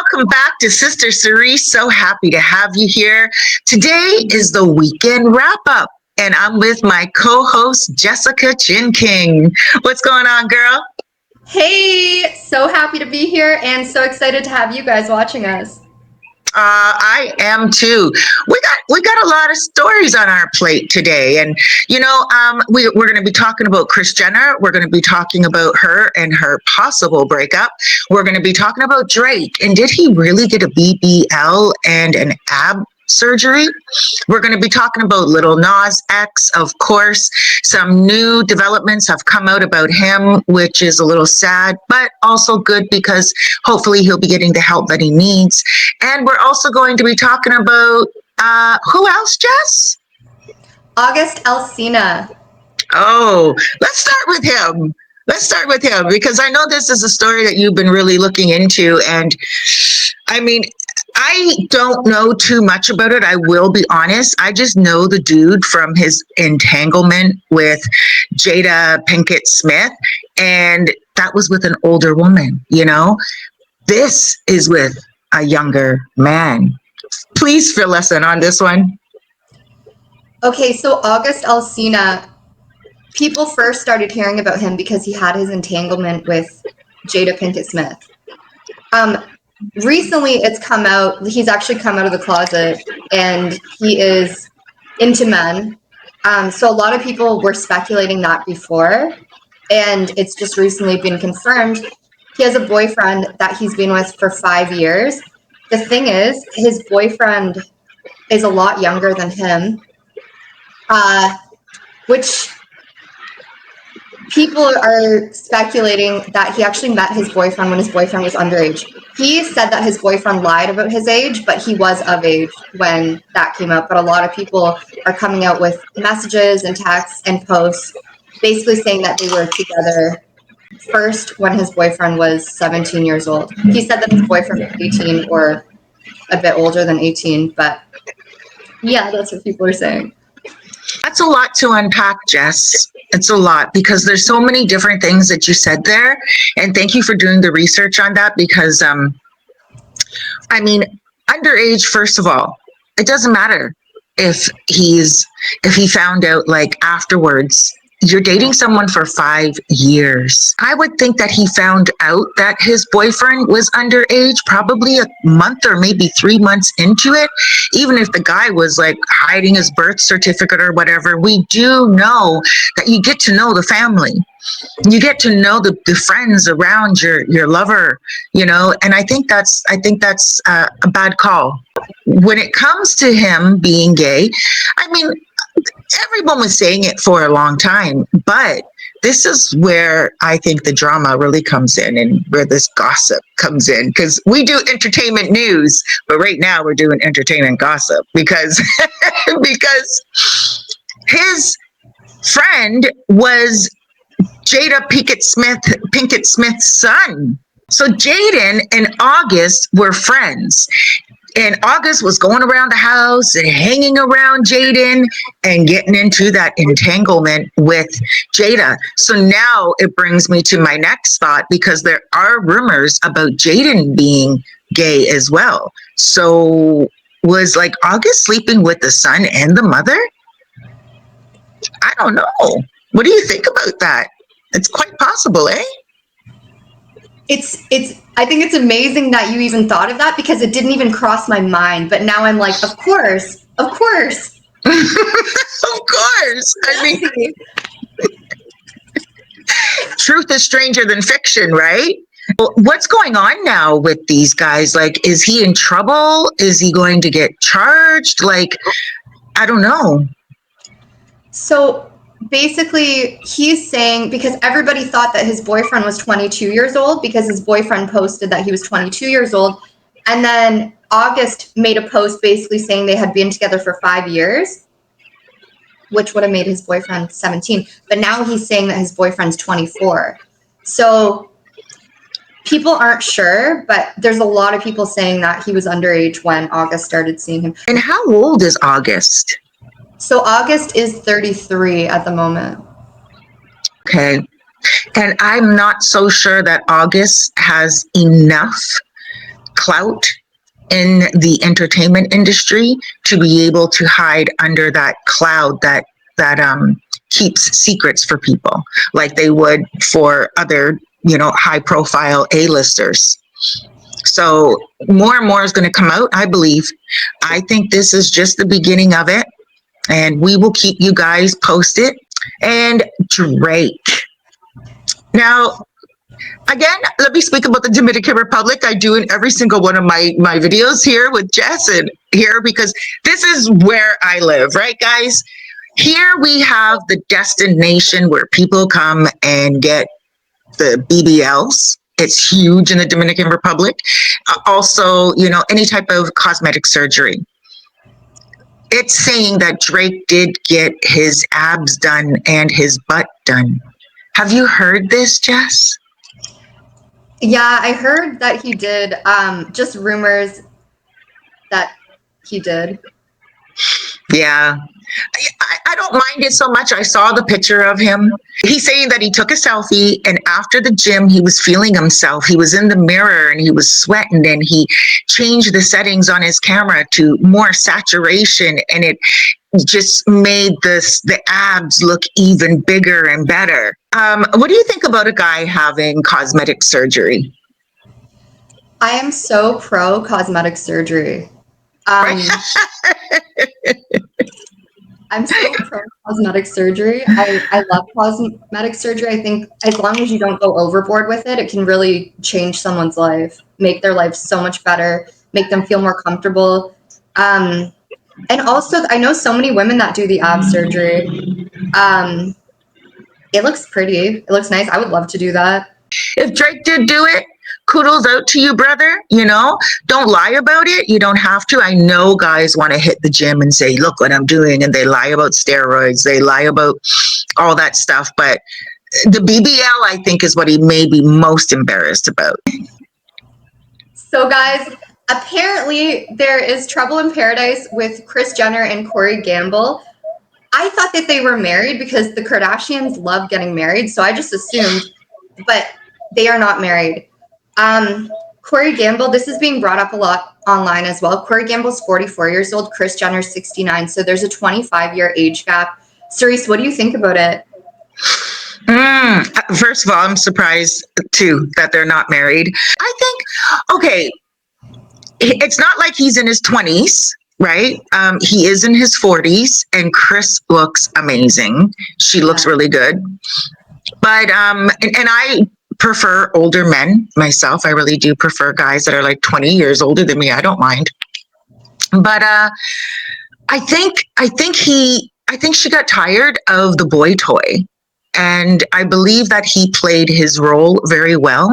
welcome back to Sister Cerise. So happy to have you here. Today is the weekend wrap up, and I'm with my co host, Jessica Chin King. What's going on, girl? Hey, so happy to be here and so excited to have you guys watching us. I am too. We got a lot of stories on our plate today, and we're going to be talking about Kris Jenner. We're going to be talking about her and her possible breakup. We're going to be talking about Drake, and did he really get a BBL and an ab surgery? We're going to be talking about Lil Nas X, of course. Some new developments have come out about him, which is a little sad, but also good because hopefully he'll be getting the help that he needs. And we're also going to be talking about who else, Jess? August Alsina. Oh, let's start with him. Let's start with him because I know this is a story that you've been really looking into. And I mean, I don't know too much about it. I will be honest. I just know the dude from his entanglement with Jada Pinkett Smith. And that was with an older woman, you know? This is with a younger man. Please fill us in on this one. Okay, so August Alsina, people first started hearing about him because he had his entanglement with Jada Pinkett Smith. Recently, it's come out, he's actually come out of the closet and he is into men. So a lot of people were speculating that before, and it's just recently been confirmed. He has a boyfriend that he's been with for 5 years. The thing is, his boyfriend is a lot younger than him, which people are speculating that he actually met his boyfriend when his boyfriend was underage. He said that his boyfriend lied about his age, but he was of age when that came up. But a lot of people are coming out with messages and texts and posts basically saying that they were together first when his boyfriend was 17 years old. He said that his boyfriend was 18 or a bit older than 18, but yeah, that's what people are saying. That's a lot to unpack, Jess. It's a lot because there's so many different things that you said there. And thank you for doing the research on that because, underage, first of all, it doesn't matter if he found out like afterwards. You're dating someone for 5 years. I would think that he found out that his boyfriend was underage probably a month or maybe 3 months into it. Even if the guy was like hiding his birth certificate or whatever, we do know that you get to know the family. You get to know the friends around your lover, you know, and I think that's a bad call. When it comes to him being gay, I mean, everyone was saying it for a long time, but this is where I think the drama really comes in and where this gossip comes in because we do entertainment news, but right now we're doing entertainment gossip because his friend was Jada Pinkett Smith's son. So Jaden and August were friends. And August was going around the house and hanging around Jaden and getting into that entanglement with Jada. So now it brings me to my next thought because there are rumors about Jaden being gay as well. So was like August sleeping with the son and the mother? I don't know. What do you think about that? It's quite possible, eh? I think it's amazing that you even thought of that because it didn't even cross my mind. But now I'm like, of course. Of course. I mean, truth is stranger than fiction, right? Well, what's going on now with these guys? Like, is he in trouble? Is he going to get charged? Like, I don't know. So basically, he's saying because everybody thought that his boyfriend was 22 years old because his boyfriend posted that he was 22 years old. And then August made a post basically saying they had been together for 5 years, which would have made his boyfriend 17. But now he's saying that his boyfriend's 24. So people aren't sure, but there's a lot of people saying that he was underage when August started seeing him. And how old is August? So August is 33 at the moment. Okay. And I'm not so sure that August has enough clout in the entertainment industry to be able to hide under that cloud that keeps secrets for people, like they would for other, high profile A-listers. So more and more is going to come out, I believe. I think this is just the beginning of it, and we will keep you guys posted. And Drake. Now, again, let me speak about the Dominican Republic. I do in every single one of my videos here with Jess and here, because this is where I live, right, guys? Here we have the destination where people come and get the BBLs. It's huge in the Dominican Republic. Also, any type of cosmetic surgery. It's saying that Drake did get his abs done and his butt done. Have you heard this, Jess? Yeah, I heard that he did. Just rumors that he did. Yeah. I don't mind it so much. I saw the picture of him. He's saying that he took a selfie, and after the gym, he was feeling himself. He was in the mirror and he was sweating, and he changed the settings on his camera to more saturation, and it just made the abs look even bigger and better. What do you think about a guy having cosmetic surgery? I am so pro cosmetic surgery. I'm so pro cosmetic surgery. I love cosmetic surgery. I think as long as you don't go overboard with it, it can really change someone's life, make their life so much better, make them feel more comfortable. And also, I know so many women that do the ab surgery. It looks pretty. It looks nice. I would love to do that. If Drake did do it, kudos out to you, brother. Don't lie about it. You don't have to. I know guys want to hit the gym and say, look what I'm doing. And they lie about steroids. They lie about all that stuff. But the BBL, I think, is what he may be most embarrassed about. So, guys, apparently there is trouble in paradise with Kris Jenner and Corey Gamble. I thought that they were married because the Kardashians love getting married. So I just assumed, but they are not married. Corey Gamble, this is being brought up a lot online as well. Corey Gamble's 44 years old, Kris Jenner's 69. So there's a 25-year age gap. Cerise, what do you think about it? First of all, I'm surprised too that they're not married. I think, okay, it's not like he's in his 20s, right? He is in his 40s, and Kris looks amazing. She looks really good. But, and I prefer older men myself. I really do prefer guys that are like 20 years older than me. I don't mind. But I think she got tired of the boy toy. And I believe that he played his role very well.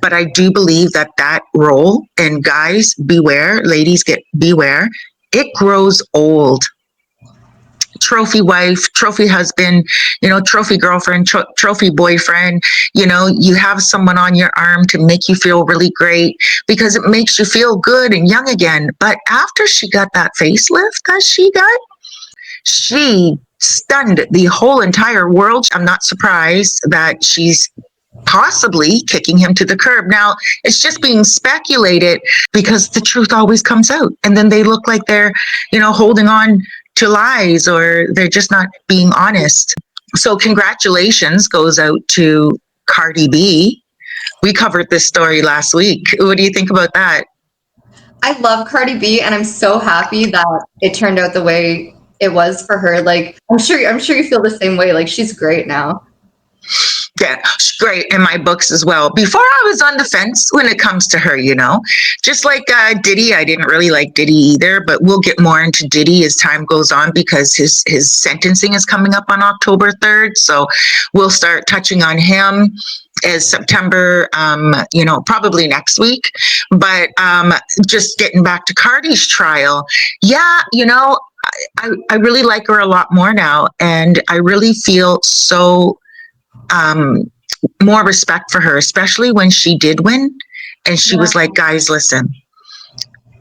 But I do believe that role, and guys, beware, ladies, beware, it grows old. Trophy wife, trophy husband, trophy girlfriend, trophy boyfriend, you have someone on your arm to make you feel really great because it makes you feel good and young again. But after she got that facelift that she stunned the whole entire world. I'm not surprised that she's possibly kicking him to the curb. Now, it's just being speculated because the truth always comes out, and then they look like they're, holding on to lies, or they're just not being honest. So congratulations goes out to Cardi B. We covered this story last week. What do you think about that? I love Cardi B, and I'm so happy that it turned out the way it was for her. Like, I'm sure you feel the same way. Like, she's great now. Yeah, she's great in my books as well. Before, I was on the fence when it comes to her, just like Diddy. I didn't really like Diddy either, but we'll get more into Diddy as time goes on because his sentencing is coming up on October 3rd. So we'll start touching on him as September, probably next week. But just getting back to Cardi's trial, yeah, I really like her a lot more now, and I really feel so more respect for her, especially when she did win. And she was like, guys, listen,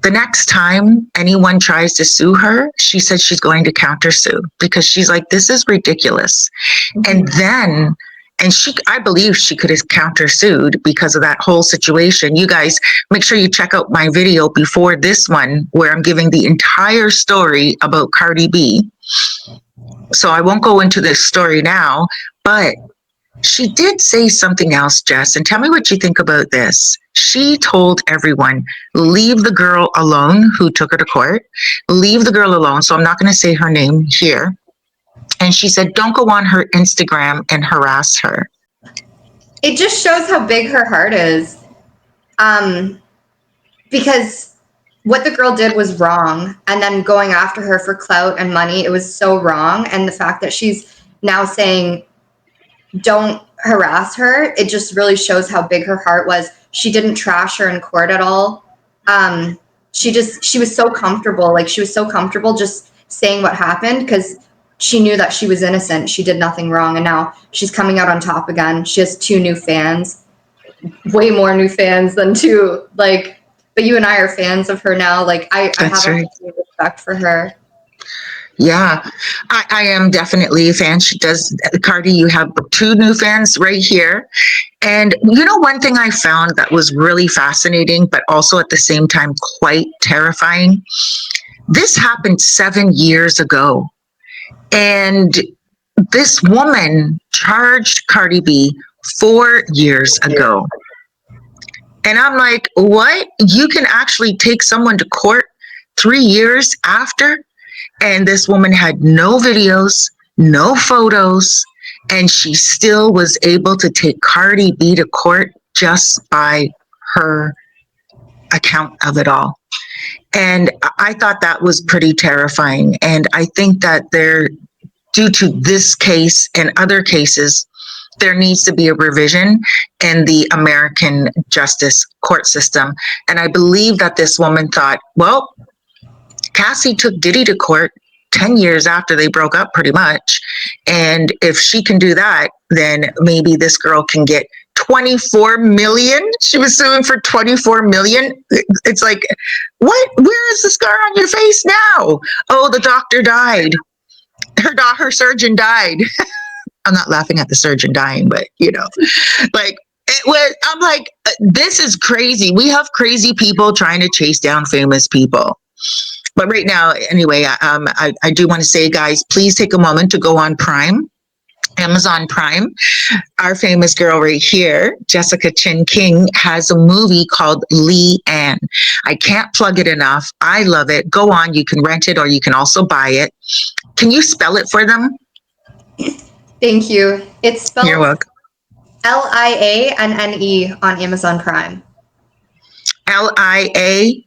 the next time anyone tries to sue her, she said she's going to counter sue because she's like, this is ridiculous. Mm-hmm. And I believe she could have countersued because of that whole situation. You guys, make sure you check out my video before this one where I'm giving the entire story about Cardi B. So I won't go into this story now, but she did say something else, Jess, and tell me what you think about this. She told everyone, leave the girl alone who took her to court. Leave the girl alone. So I'm not going to say her name here. And she said, don't go on her Instagram and harass her. It just shows how big her heart is. Because what the girl did was wrong. And then going after her for clout and money, it was so wrong. And the fact that she's now saying, don't harass her, it just really shows how big her heart was. She didn't trash her in court at all. She was so comfortable. Like, she was so comfortable just saying what happened because she knew that she was innocent. She did nothing wrong. And now she's coming out on top again. She has 2 new fans, way more new fans than 2. Like, but you and I are fans of her now. Like, I have a respect for her. Yeah, I am definitely a fan. She does. Cardi, you have 2 new fans right here. And you know, one thing I found that was really fascinating, but also at the same time quite terrifying. This happened 7 years ago. And this woman charged Cardi B 4 years ago. And I'm like, what? You can actually take someone to court 3 years after? And this woman had no videos, no photos, and she still was able to take Cardi B to court just by her account of it all. And I thought that was pretty terrifying. And I think that due to this case and other cases, there needs to be a revision in the American justice court system. And I believe that this woman thought, well, Cassie took Diddy to court 10 years after they broke up pretty much. And if she can do that, then maybe this girl can get 24 million. She was suing for 24 million. It's like, what? Where is the scar on your face now? Oh, the doctor died. Her surgeon died. I'm not laughing at the surgeon dying, but you know, like I'm like, this is crazy. We have crazy people trying to chase down famous people. But right now, anyway, I do want to say, guys, please take a moment to go on Prime. Amazon Prime. Our famous girl right here, Jessica Chin King, has a movie called Lee Ann. I can't plug it enough. I love it. Go on. You can rent it or you can also buy it. Can you spell it for them? Thank you. It's spelled You're welcome. Lianne on Amazon Prime. Lianne.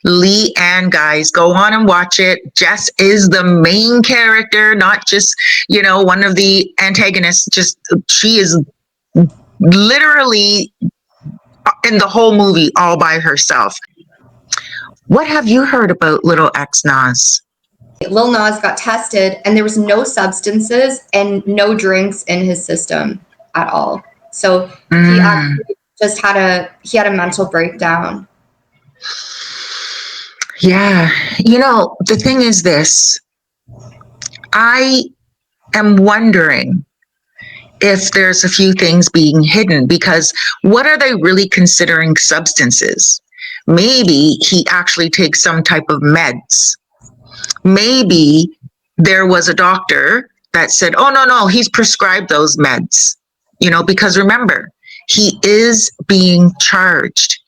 Lee Ann, guys, go on and watch it. Jess is the main character, not just, you know, one of the antagonists. Just she is literally in the whole movie all by herself. What have you heard about Lil Nas? Lil Nas got tested and there was no substances and no drinks in his system at all. So he actually just had a mental breakdown. Yeah. You know, the thing is this. I am wondering if there's a few things being hidden, because what are they really considering substances? Maybe he actually takes some type of meds. Maybe there was a doctor that said, oh, no, he's prescribed those meds, you know, because remember, he is being charged.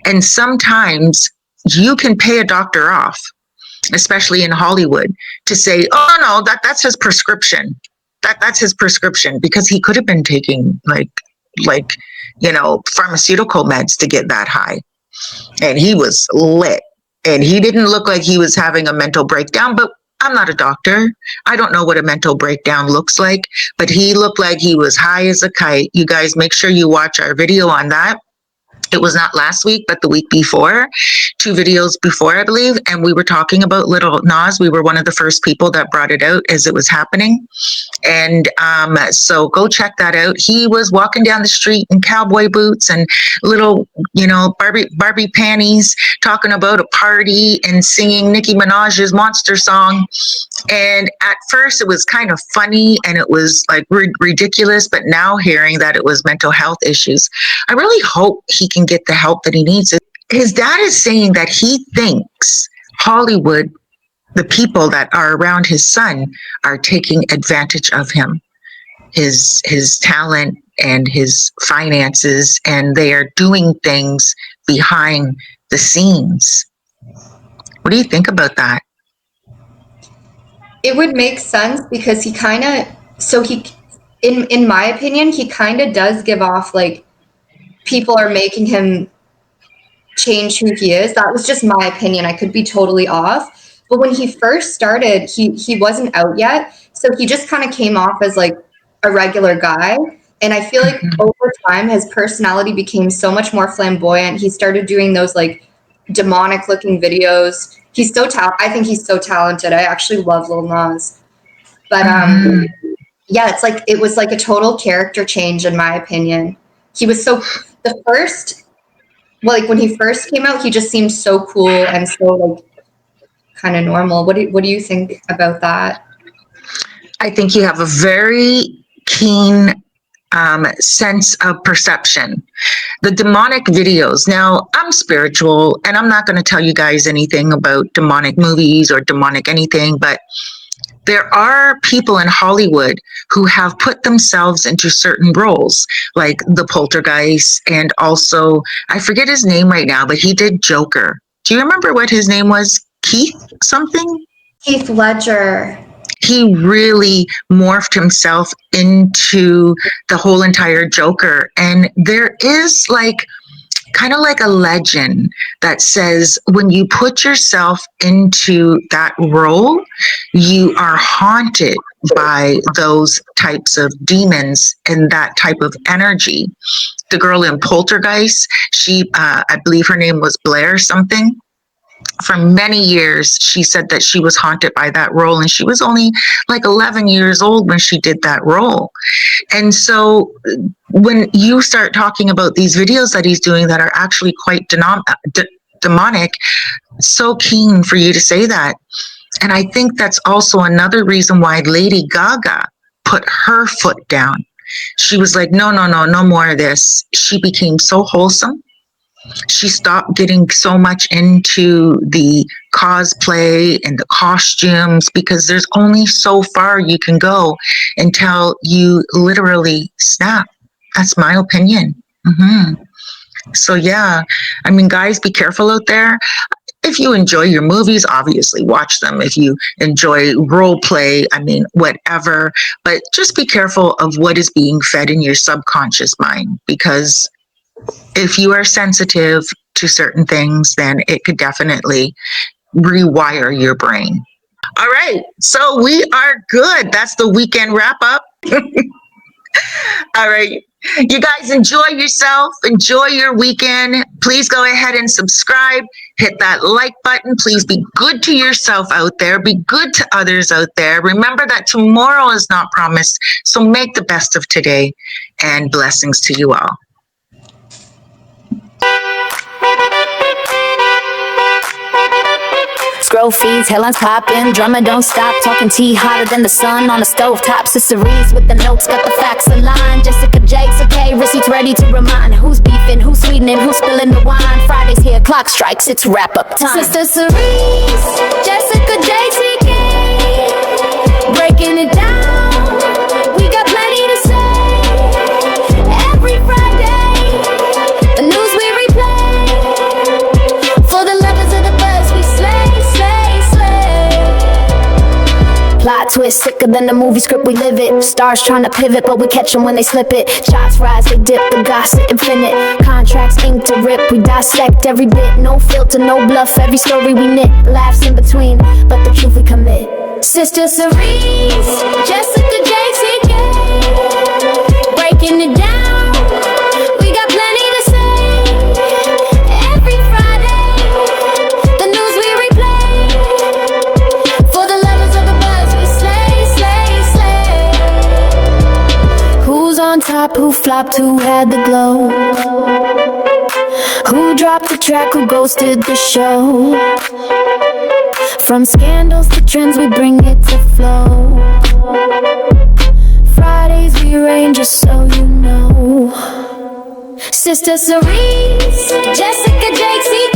And sometimes you can pay a doctor off, especially in Hollywood, to say, oh, no, that's his prescription. That's his prescription, because he could have been taking like, you know, pharmaceutical meds to get that high. And he was lit. And he didn't look like he was having a mental breakdown, but I'm not a doctor. I don't know what a mental breakdown looks like, but he looked like he was high as a kite. You guys make sure you watch our video on that. It was not last week, but the week before, 2 videos before, I believe. And we were talking about Lil Nas. We were one of the first people that brought it out as it was happening. And so go check that out. He was walking down the street in cowboy boots and little, Barbie panties, talking about a party and singing Nicki Minaj's Monster song. And at first it was kind of funny and it was like ridiculous, but now hearing that it was mental health issues, I really hope he can get the help that he needs. His dad is saying that he thinks Hollywood, the people that are around his son, are taking advantage of him, his talent and his finances, and they are doing things behind the scenes. What do you think about that? It would make sense because in my opinion, he kind of does give off like people are making him change who he is. That was just my opinion. I could be totally off. But when he first started, he wasn't out yet. So he just kind of came off as like a regular guy. And I feel like over time, his personality became so much more flamboyant. He started doing those like demonic looking videos. I think he's so talented. I actually love Lil Nas. But yeah, it was like a total character change in my opinion. He was when he first came out, he just seemed so cool and so like kind of normal. What do you think about that? I think you have a very keen sense of perception. The demonic videos. Now, I'm spiritual and I'm not going to tell you guys anything about demonic movies or demonic anything, but there are people in Hollywood who have put themselves into certain roles, like the poltergeist, and also, I forget his name right now, but he did Joker. Do you remember what his name was? Keith something? Heath Ledger. He really morphed himself into the whole entire Joker. And there is kind of like a legend that says when you put yourself into that role, you are haunted by those types of demons and that type of energy. The girl in Poltergeist, I believe her name was Blair something. For many years, she said that she was haunted by that role, and she was only like 11 years old when she did that role. And so when you start talking about these videos that he's doing that are actually quite demonic, so keen for you to say that. And I think that's also another reason why Lady Gaga put her foot down. She was like, no more of this. She became so wholesome. She stopped getting so much into the cosplay and the costumes because there's only so far you can go until you literally snap. That's my opinion. So yeah, I mean, guys, be careful out there. If you enjoy your movies, obviously watch them. If you enjoy role play, I mean, whatever. But just be careful of what is being fed in your subconscious mind, because if you are sensitive to certain things, then it could definitely rewire your brain. All right, so we are good. That's the weekend wrap up. All right, you guys enjoy yourself. Enjoy your weekend. Please go ahead and subscribe. Hit that like button. Please be good to yourself out there. Be good to others out there. Remember that tomorrow is not promised. So make the best of today, and blessings to you all. Scroll feeds, headlines popping, drummer don't stop, talking tea hotter than the sun on the stove top. Cerise with the notes, got the facts aligned. Jessica Jakes, okay, receipts ready to remind who's beefing, who's sweetening, who's spilling the wine. Friday's here, clock strikes, it's wrap up time. Sister Cerise, Jessica Jakes, breaking it down. We got plenty to say. Every Friday, the news we replay. For the lovers of the buzz, we slay. Plot twist, sicker than the movie script, we live it. Stars trying to pivot, but we catch them when they slip it. Shots rise, they dip, the gossip infinite. Contracts ink to rip, we dissect every bit. No filter, no bluff, every story we knit. Laughs in between, but the truth we commit. Sister Cerise, Jessica Jakes, breaking it down. We got plenty to say. flopped, who had the glow? Who dropped the track, who ghosted the show? From scandals to trends, we bring it to flow. Fridays we rain, just so you know. Sister Cerise, Jessica, Jake,